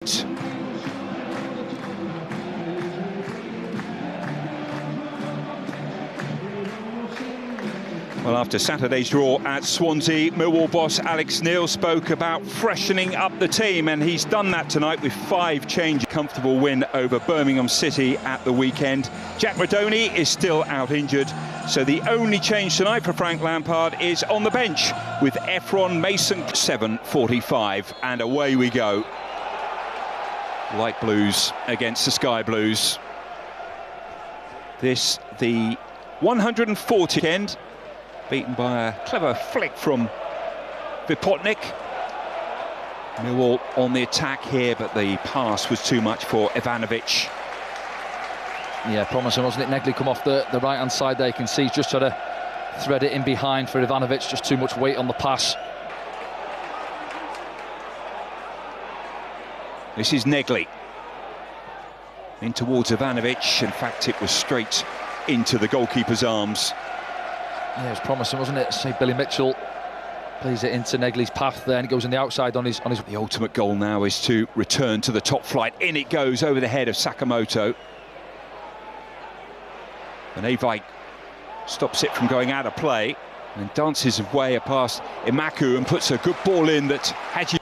Well, after Saturday's draw at Swansea, Millwall boss Alex Neil spoke about freshening up the team, and he's done that tonight with 5 changes. Comfortable win over Birmingham City at the weekend. Jack Radoni is still out injured, so the only change tonight for Frank Lampard is on the bench with Efron Mason. 7:45, and away we go. Light Blues against the Sky Blues. This the 140th end. Beaten by a clever flick from Vipotnik. Millwall on the attack here, but the pass was too much for Ivanovic. Yeah, promising, wasn't it? Negley come off the right-hand side there. You can see he's just trying to thread it in behind for Ivanovic. Just too much weight on the pass. This is Negley. In towards Ivanovic. In fact, it was straight into the goalkeeper's arms. Yeah, it was promising, wasn't it? Say Billy Mitchell plays it into Negley's path there, and it goes on the outside on his. The ultimate goal now is to return to the top flight. In it goes over the head of Sakamoto. And Avike stops it from going out of play and dances away past Imaku and puts a good ball in that Hadji.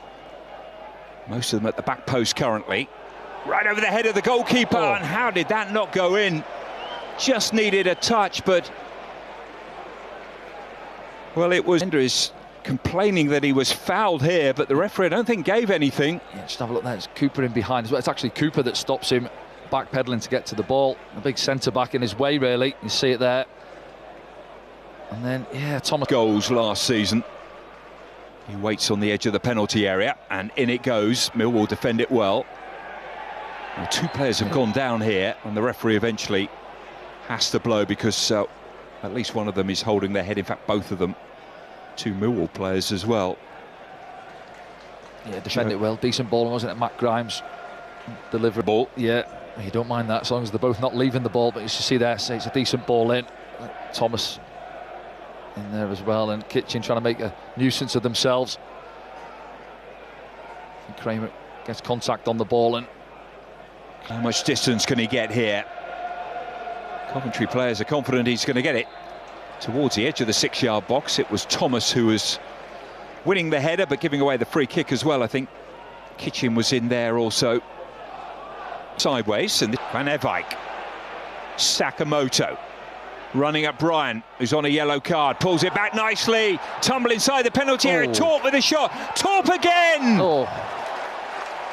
Most of them at the back post currently. Right over the head of the goalkeeper, and how did that not go in? Just needed a touch, but well, it was. Ender is complaining that he was fouled here, but the referee, I don't think, gave anything. Yeah, just have a look there. It's Cooper in behind as well. It's actually Cooper that stops him backpedaling to get to the ball. A big centre-back in his way, really. You see it there. And then, yeah, Thomas. Goals last season. He waits on the edge of the penalty area, and in it goes. Millwall defend it well. Well, 2 players have gone down here, and the referee eventually has to blow because at least one of them is holding their head. In fact, both of them. 2 Millwall players as well. Yeah, defend it well. Decent ball, wasn't it? Matt Grimes delivered ball. Yeah, you don't mind that as long as they're both not leaving the ball. But you see there, say it's a decent ball in. Thomas in there as well, and Kitchen trying to make a nuisance of themselves. And Kramer gets contact on the ball, and how much distance can he get here? Coventry players are confident he's going to get it towards the edge of the 6-yard box. It was Thomas who was winning the header but giving away the free kick as well. I think Kitchen was in there also. Sideways, and Van Evijk. Sakamoto running at Brian, who's on a yellow card, pulls it back nicely, tumble inside the penalty area. Torp with a shot. Torp again! Well,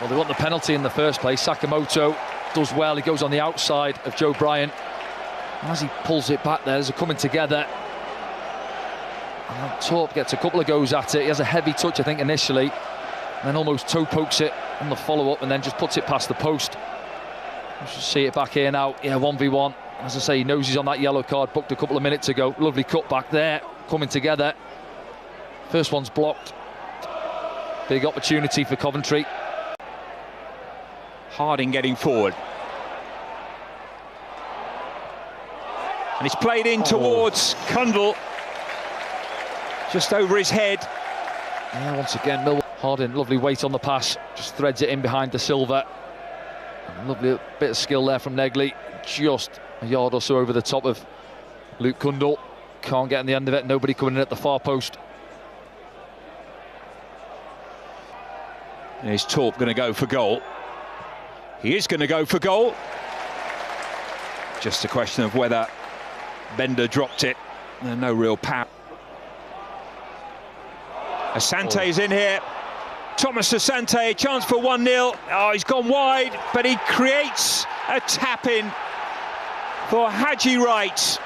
they want the penalty in the first place. Sakamoto does well. He goes on the outside of Joe Bryan. As he pulls it back there, there's a coming together. And Torp gets a couple of goes at it. He has a heavy touch, I think, initially. And then almost toe pokes it on the follow-up and then just puts it past the post. You should see it back here now. Yeah, 1v1. As I say, he knows he's on that yellow card, booked a couple of minutes ago. Lovely cut back there, coming together. First one's blocked. Big opportunity for Coventry. Harding getting forward. And it's played in towards Kundl. Just over his head. Yeah, once again, Millwall. Harding, lovely weight on the pass. Just threads it in behind De Silva. And lovely bit of skill there from Negley. Just a yard or so over the top of Luke Kundl. Can't get in the end of it. Nobody coming in at the far post. And is Torp going to go for goal? He is going to go for goal. Just a question of whether Bender dropped it. No real power. Asante's in here. Thomas Asante, chance for 1-0. Oh, he's gone wide, but he creates a tap-in for Hadji Wright.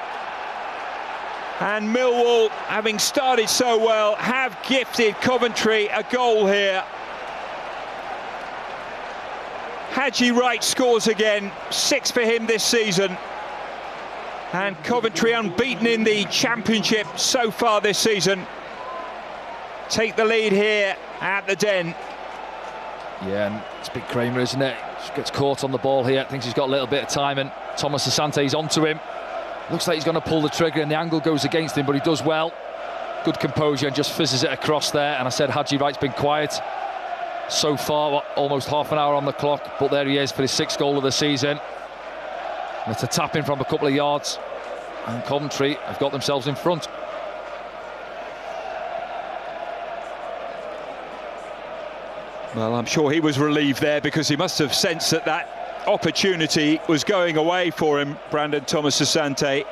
And Millwall, having started so well, have gifted Coventry a goal here. Hadji Wright scores again, 6 for him this season. And Coventry unbeaten in the Championship so far this season. Take the lead here at the Den. Yeah, and it's big Kramer, isn't it? Just gets caught on the ball here, thinks he's got a little bit of time, and Thomas Asante's onto him. Looks like he's going to pull the trigger and the angle goes against him, but he does well. Good composure and just fizzes it across there. And I said Hadji Wright's been quiet. so far, almost half an hour on the clock, but there he is for his 6th goal of the season. And it's a tap in from a couple of yards, and Coventry have got themselves in front. Well, I'm sure he was relieved there, because he must have sensed that that opportunity was going away for him, Brandon Thomas Asante.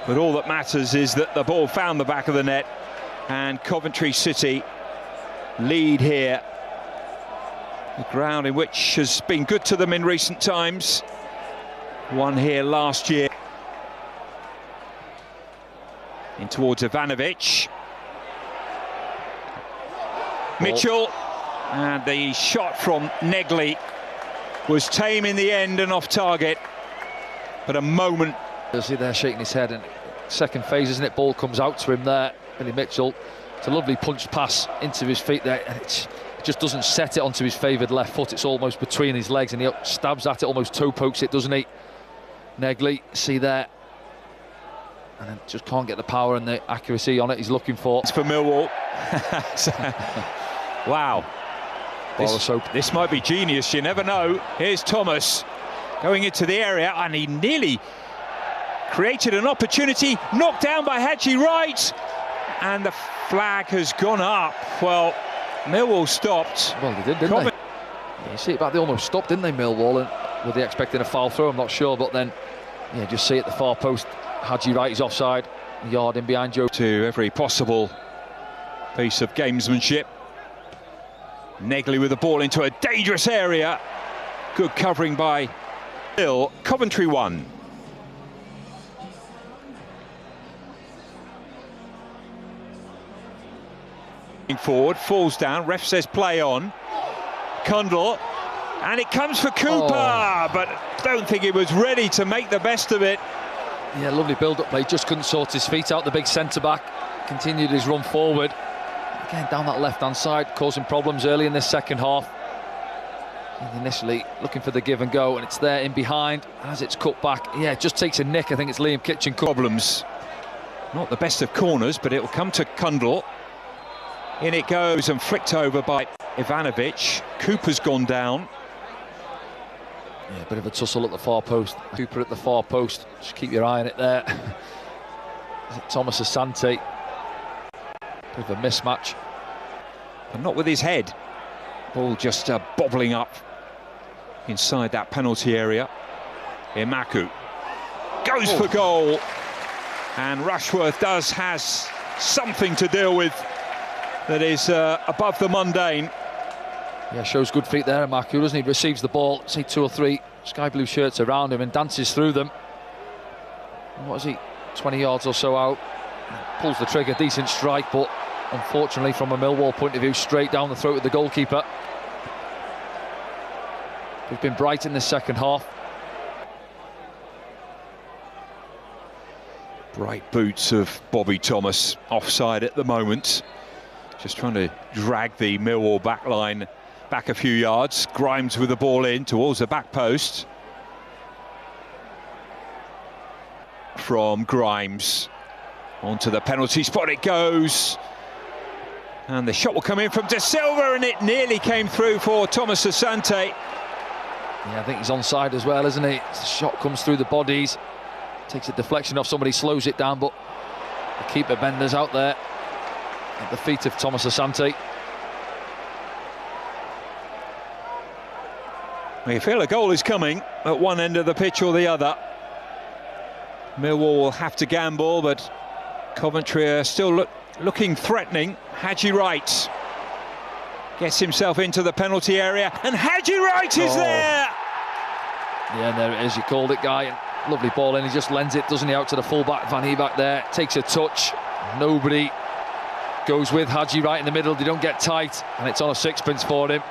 But all that matters is that the ball found the back of the net, and Coventry City lead here. The ground in which has been good to them in recent times. Won here last year. In towards Ivanovic. Mitchell. And the shot from Negley was tame in the end and off target. But a moment. You'll see there shaking his head, and second phase, isn't it? Ball comes out to him there, Billy Mitchell. It's a lovely punch pass into his feet there, and it just doesn't set it onto his favoured left foot. It's almost between his legs, and he stabs at it, almost toe pokes it, doesn't he? Negley, see there, and then just can't get the power and the accuracy on it he's looking for. It's for Millwall. Wow. This might be genius, you never know. Here's Thomas going into the area, and he nearly created an opportunity, knocked down by Haji Wright, and the flag has gone up. Well, Millwall stopped. Well, they did, didn't they? You see it back, they almost stopped, didn't they, Millwall? And were they expecting a foul throw? I'm not sure, but then, yeah, just see at the far post, Haji Wright is offside, a yard in behind Joe. To every possible piece of gamesmanship. Negley with the ball into a dangerous area. Good covering by Bill. Coventry 1. Forward, falls down, ref says play on. Kundl, and it comes for Cooper, but don't think he was ready to make the best of it. Yeah, lovely build-up play, just couldn't sort his feet out, the big centre-back. Continued his run forward. Again, down that left-hand side, causing problems early in this second half. And initially looking for the give and go, and it's there in behind as it's cut back. Yeah, it just takes a nick. I think it's Liam Kitchen. Problems. Not the best of corners, but it'll come to Kundl. In it goes and flicked over by Ivanovic. Cooper's gone down. Yeah, a bit of a tussle at the far post. Cooper at the far post. Just keep your eye on it there. Is it Thomas Asante? Bit of a mismatch. But not with his head. Ball just bobbling up inside that penalty area. Imaku goes for goal. And Rushworth has something to deal with that is above the mundane. Yeah, shows good feet there, Imaku, doesn't he? Receives the ball, see 2 or 3 sky blue shirts around him and dances through them. And what is he, 20 yards or so out? Pulls the trigger, decent strike, but unfortunately from a Millwall point of view, straight down the throat of the goalkeeper. We've been bright in the second half. Bright boots of Bobby Thomas, offside at the moment. Just trying to drag the Millwall back line back a few yards. Grimes with the ball in towards the back post. From Grimes. Onto the penalty spot it goes. And the shot will come in from De Silva, and it nearly came through for Thomas Asante. Yeah, I think he's onside as well, isn't he? The shot comes through the bodies. Takes a deflection off somebody, slows it down, but the keeper Bender's out there at the feet of Thomas Asante. You feel a goal is coming at one end of the pitch or the other. Millwall will have to gamble, but Coventry are still looking threatening. Haji Wright gets himself into the penalty area, and Haji Wright is there! Yeah, there it is, you called it, Guy. Lovely ball in, he just lends it, doesn't he, out to the full-back, Van Eback there, takes a touch, nobody goes with Haji Wright in the middle, they don't get tight, and it's on a sixpence for him.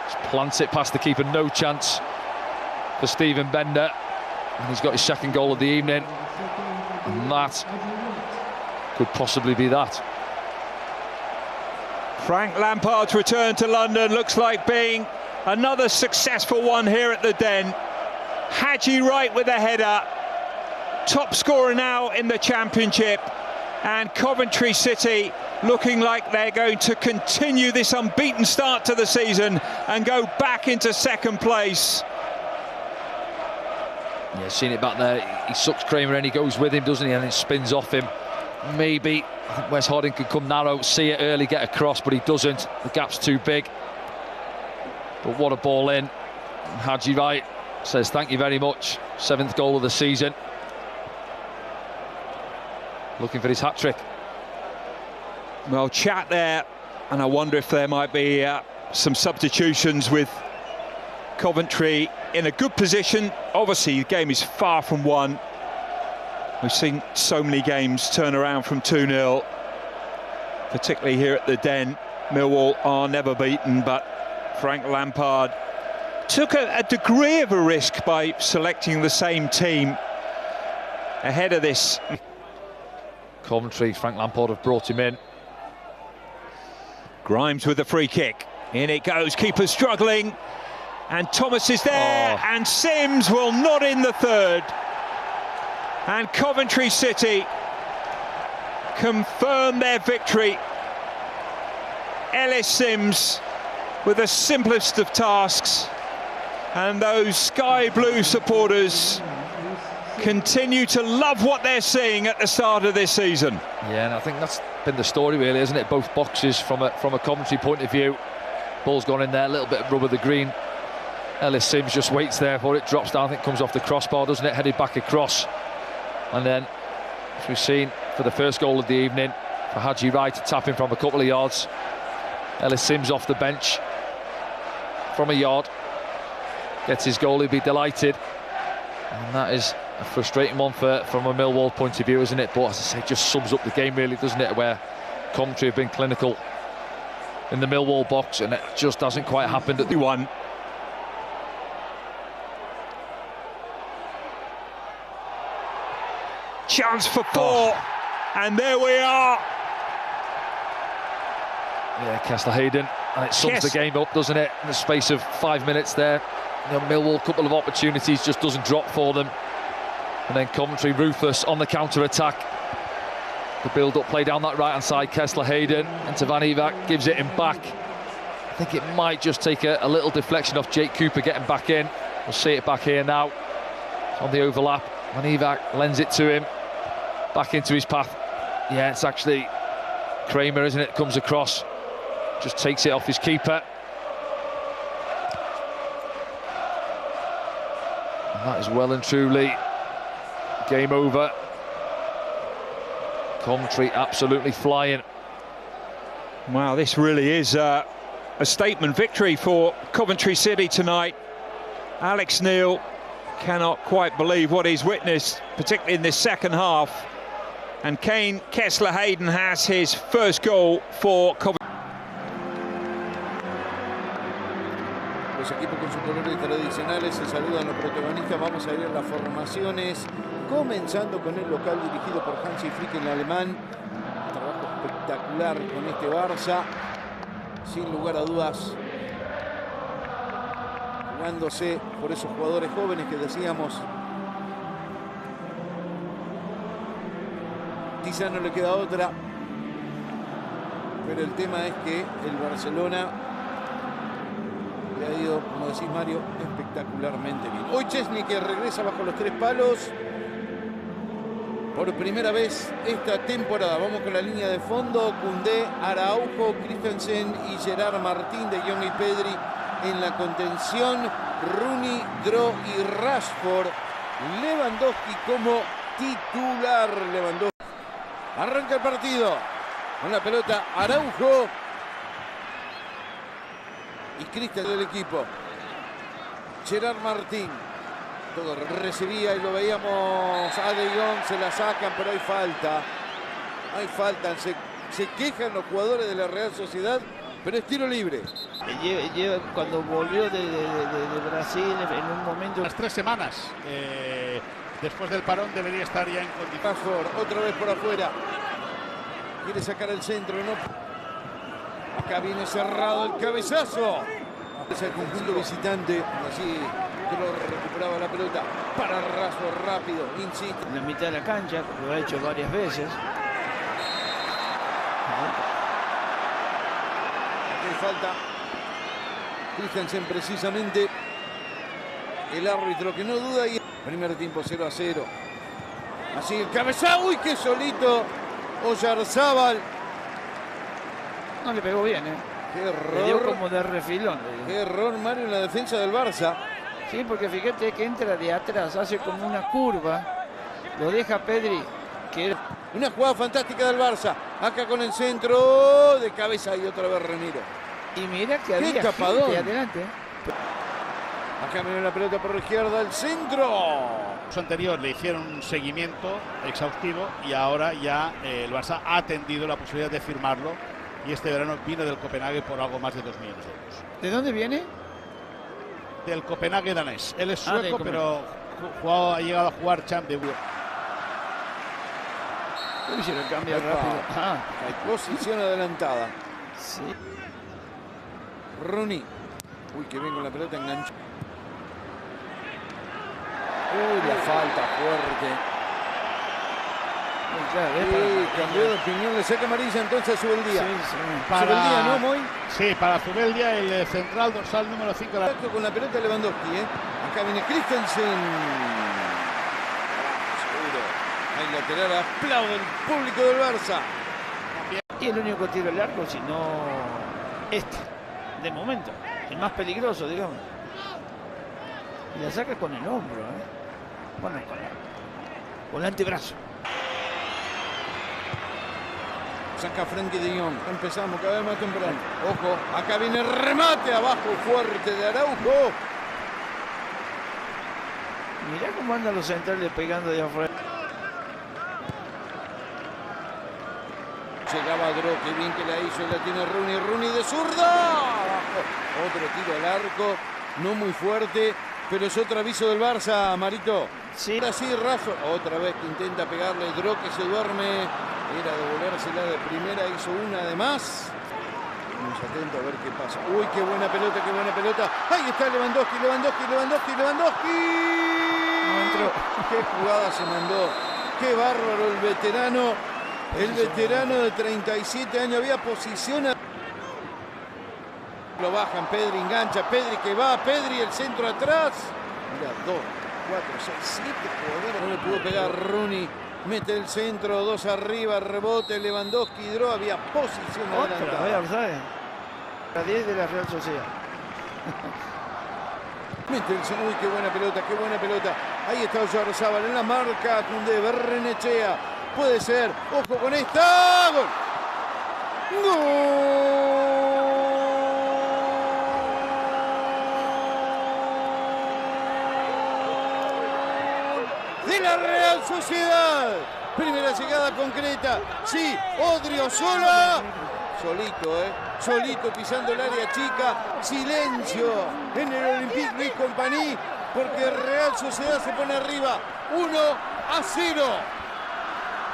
Just plants it past the keeper, no chance for Stephen Bender, and he's got his second goal of the evening, and that could possibly be that. Frank Lampard's return to London looks like being another successful one here at the Den. Haji Wright with a header, top scorer now in the Championship, And Coventry City looking like they're going to continue this unbeaten start to the season and go back into second place. Yeah, seen it back there. He sucks Kramer and he goes with him, doesn't he? And it spins off him. Maybe I think Wes Harding could come narrow, see it early, get across, but he doesn't. The gap's too big. But what a ball in. And Haji Wright says thank you very much. 7th goal of the season. Looking for his hat-trick. Well, chat there, and I wonder if there might be some substitutions with Coventry in a good position. Obviously, the game is far from won. We've seen so many games turn around from 2-0, particularly here at the Den. Millwall are never beaten, but Frank Lampard took a degree of a risk by selecting the same team ahead of this. Coventry, Frank Lampard have brought him in. Grimes with the free kick. In it goes, keeper struggling. And Thomas is there, and Sims will not in the third. And Coventry City confirm their victory. Ellis Sims with the simplest of tasks. And those sky blue supporters continue to love what they're seeing at the start of this season. Yeah, and I think that's been the story, really, isn't it? Both boxes from a Coventry point of view. Ball's gone in there, a little bit of rubber the green. Ellis Sims just waits there for it, drops down, I think comes off the crossbar, doesn't it? Headed back across. And then, as we've seen for the first goal of the evening, for Haji Wright to tap in from a couple of yards. Ellis Sims off the bench from a yard. Gets his goal, he'll be delighted. And that is a frustrating one from a Millwall point of view, isn't it? But as I say, just sums up the game, really, doesn't it? Where Coventry have been clinical in the Millwall box, and it just hasn't quite happened at the one. Chance for four, and there we are. Yeah, Kessler Hayden, and it sums the game up, doesn't it? In the space of 5 minutes there. You know, Millwall, couple of opportunities, just doesn't drop for them. And then Coventry ruthless on the counter-attack. The build-up play down that right-hand side, Kessler Hayden, and Van Ivak gives it him back. I think it might just take a little deflection off Jake Cooper getting back in. We'll see it back here now. It's on the overlap. Van Ivak lends it to him. Back into his path. Yeah, it's actually Kramer, isn't it? Comes across. Just takes it off his keeper. And that is well and truly game over. Coventry absolutely flying. Wow, this really is a statement victory for Coventry City tonight. Alex Neil cannot quite believe what he's witnessed, particularly in this second half. And Kane Kessler Hayden has his first goal for Coventry. Los equipos con sus colores tradicionales se saludan los protagonistas. Vamos a ver las formaciones, comenzando con el local dirigido por Hansi Flick, el alemán. Trabajo espectacular con este Barça, sin lugar a dudas, jugándose por esos jugadores jóvenes que decíamos. Quizá no le queda otra, pero el tema es que el Barcelona le ha ido, como decís Mario, espectacularmente bien. Hoy Chesney, que regresa bajo los 3 palos por primera vez esta temporada. Vamos con la línea de fondo: Koundé, Araujo, Christensen y Gerard Martín, de Jong y Pedri en la contención. Rooney, Dro y Rashford. Lewandowski como titular. Lewandowski. Arranca el partido con la pelota Araujo y Christensen del equipo. Gerard Martín. Todo recibía y lo veíamos a De Jong, se la sacan, pero hay falta. Hay falta. Se quejan los jugadores de la Real Sociedad, pero es tiro libre. Cuando volvió de Brasil en un momento... Las 3 semanas. Después del parón debería estar ya en condiciones. Otra vez por afuera. Quiere sacar el centro, ¿no? Acá viene cerrado el cabezazo. Es el conjunto visitante. Así recuperaba la pelota para Rashford, rápido, insiste. En la mitad de la cancha, lo ha hecho varias veces. Aquí hay falta. Christensen precisamente. El árbitro que no duda. Y primer tiempo 0-0. Así el cabezazo. ¡Uy, qué solito! Oyarzábal. No le pegó bien, ¿eh? Qué Le dio error. como de refilón. Qué error, Mario, en la defensa del Barça. Sí, porque fíjate que entra de atrás, hace como una curva. Lo deja Pedri, que Una jugada fantástica del Barça. Acá con el centro de cabeza y otra vez Ramiro. y mira que había tapadón. gente adelante. Acá viene la pelota por la izquierda, el centro. Su anterior le hicieron un seguimiento exhaustivo y ahora ya el Barça ha atendido la posibilidad de firmarlo y este verano vino del Copenhague por algo más de 2 millones de euros. ¿De dónde viene? Del Copenhague danés. Él es del sueco, Copenhague. pero ha llegado a jugar Champ de Uy, se lo cambia Epa. rápido. Ah, Hay posición adelantada. sí. Rooney. Uy, que bien con la pelota, enganchó. Uy, la falta fuerte. Muy claro, Sí, cambió de opinión, le saca amarilla, entonces sube el día. Sí, sí. Sube el día, ¿no, Moy? Sí, para Zubeldia, el central dorsal número 5. Contacto con la pelota Lewandowski, ¿eh? Acá viene Christensen. Seguro. Hay lateral, aplaude el público del Barça. Y el único tiro largo, si no este, de momento, el más peligroso, digamos. Y la saca con el hombro, ¿eh? Bueno, con el antebrazo. Saca Frenkie de Jong. Empezamos cada vez más temprano. Ojo, acá viene el remate abajo fuerte de Araujo. Mirá cómo andan los centrales pegando de afuera. Llegaba Dro, qué bien que la hizo, la tiene Rooney, Rooney de zurda. Abajo. Otro tiro al arco, no muy fuerte, pero es otro aviso del Barça, Marito. Sí. Ahora sí, Rafa, otra vez que intenta pegarle Dro, que se duerme. Era devolvérsela de primera, hizo una de más. Vamos atentos a ver qué pasa. Uy, qué buena pelota, qué buena pelota. Ahí está Lewandowski, Lewandowski, Lewandowski, Lewandowski. No entró. Qué jugada se mandó. Qué bárbaro el veterano. El veterano de 37 años. Había posición. Lo bajan, Pedri engancha, Pedri que va, Pedri el centro atrás. Mira, 2, 4, 6, 7 jugadores. No le pudo pegar Rooney. Mete el centro, 2 arriba, rebote, Lewandowski, Dro, había posición Otra adelantada. vez, ¿sabes? La 10 de la Real Sociedad. Mete el centro, uy, qué buena pelota, qué buena pelota. Ahí está Oyarzábal en la marca, Koundé, Berrenechea. Puede ser, ojo con esta. ¡Gol! ¡Gol! De la Real Sociedad. Primera llegada concreta. Sí, Odriozola. Solito, solito pisando el área chica. Silencio en el Olympique Luis Compagnie, porque Real Sociedad se pone arriba 1-0.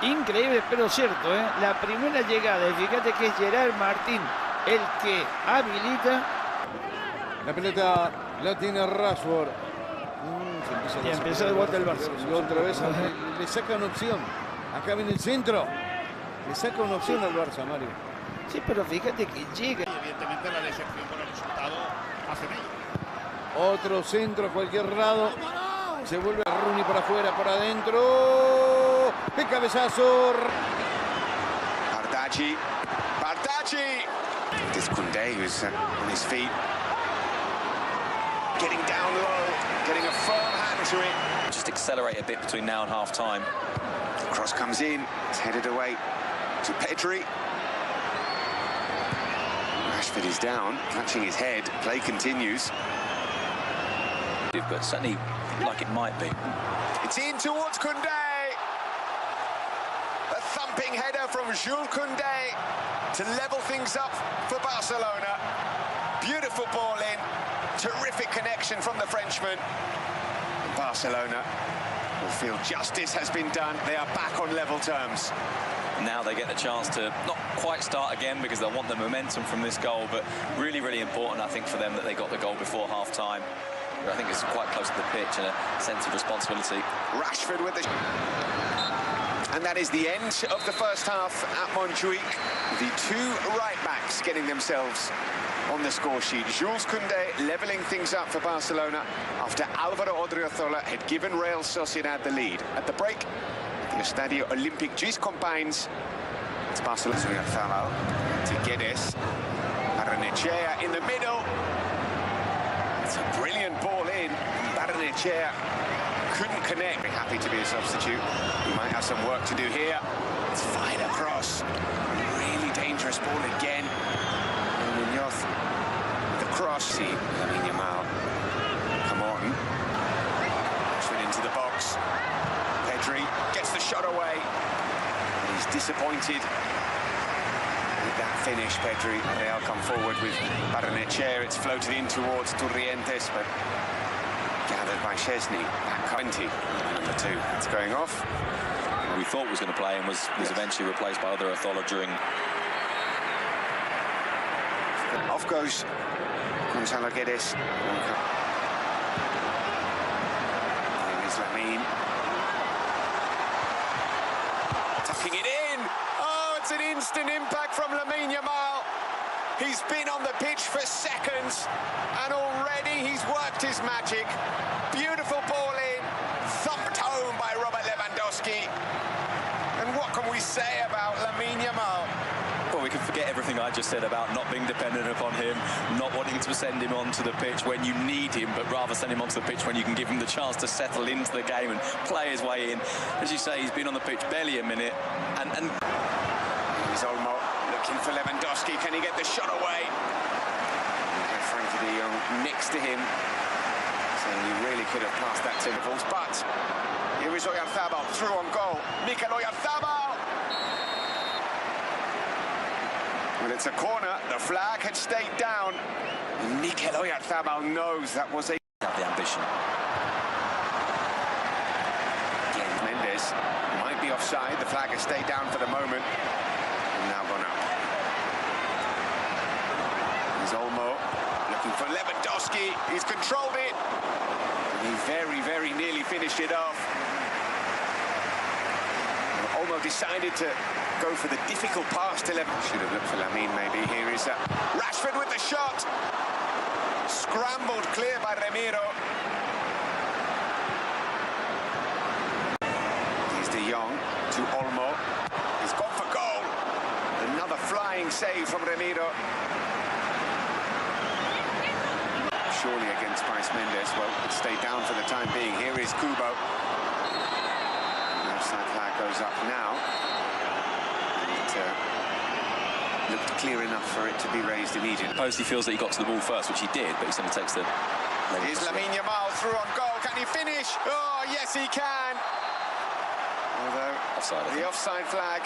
Increíble, pero cierto, ¿eh? La primera llegada, y fíjate que es Gerard Martín el que habilita. La pelota la tiene Rashford. Y empieza de vuelta el Barça. Y otra vez le saca una opción. Acá viene el centro. Le saca una opción al Barça, Mario. Sí, pero fíjate que llega. Y evidentemente la decepción por el resultado hace de ello. Otro centro a cualquier lado. Se vuelve a Rooney por afuera, por adentro. ¡Qué cabezazo! Bardghji. This Koundé, who's on his feet. Getting down low, getting a firm hand to it. Just accelerate a bit between now and half time. The cross comes in, it's headed away to Pedri. Rashford is down, catching his head. Play continues. But certainly like it might be. It's in towards Koundé. A thumping header from Jules Koundé to level things up for Barcelona. Beautiful ball in. Terrific connection from the Frenchman. Barcelona will feel justice has been done. They are back on level terms. Now they get the chance to not quite start again because they'll want the momentum from this goal, but really, really important, I think, for them that they got the goal before half-time. I think it's quite close to the pitch and a sense of responsibility. Rashford with the... And that is the end of the first half at Montjuic. The two right-backs getting themselves on the score sheet. Jules Koundé levelling things up for Barcelona after Álvaro Odriozola had given Real Sociedad the lead. At the break, the Estadio Olímpic Lluís Companys. It's Barcelona to Guedes. Barrenechea in the middle. It's a brilliant ball in. Barrenechea couldn't connect. Very happy to be a substitute. He might have some work to do here. It's fired across. Really dangerous ball again. And Muñoz with the cross. See Lamine Yamal. Come on. Straight into the box. Pedri gets the shot away. And he's disappointed with that finish. Pedri. Real come forward with Barrenechea. It's floated in towards Torrientes, but gathered by Szczesny. At 20, number 2. It's going off. We thought was going to play and was eventually replaced by Odriozola during. Off goes Gonzalo Guedes. There is Lamine. Tucking it in. Oh, it's an instant impact from Lamine Yamal. He's been on the pitch for seconds, and already he's worked his magic. Beautiful ball in, thumped home by Robert Lewandowski. And what can we say about Lamine Yamal? Well, we can forget everything I just said about not being dependent upon him, not wanting to send him onto the pitch when you need him, but rather send him onto the pitch when you can give him the chance to settle into the game and play his way in. As you say, he's been on the pitch barely a minute, and Here's Olmo looking for Lewandowski. Can he get the shot away? Frankie de Jong next to him, saying you really could have passed that to Liverpool. But here is Oyarzabal through on goal. Mikel Oyarzabal. Well, it's a corner. The flag had stayed down. Mikel Oyarzabal knows that was a... have the ambition. Again, Mendes might be offside. The flag has stayed down for the moment. And now gone up. Here's Olmo looking for Lewandowski. He's controlled it. And he very, very nearly finished it off. Well, Olmo decided to go for the difficult pass to Lewandowski. Should have looked for Lamine, maybe. Here is Rashford with the shot. Scrambled clear by Ramiro. Here's De Jong to Olmo. He's gone for goal. Another flying save from Ramiro. Surely against Bryce Mendes. Well, it stayed down for the time being. Here is Kubo. The offside flag goes up now. Looked clear enough for it to be raised immediately. Suppose he feels that he got to the ball first, which he did, but he suddenly takes the... Here's Lamine Yamal through on goal. Can he finish? Oh, yes, he can. Although offside, the offside flag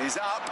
is up.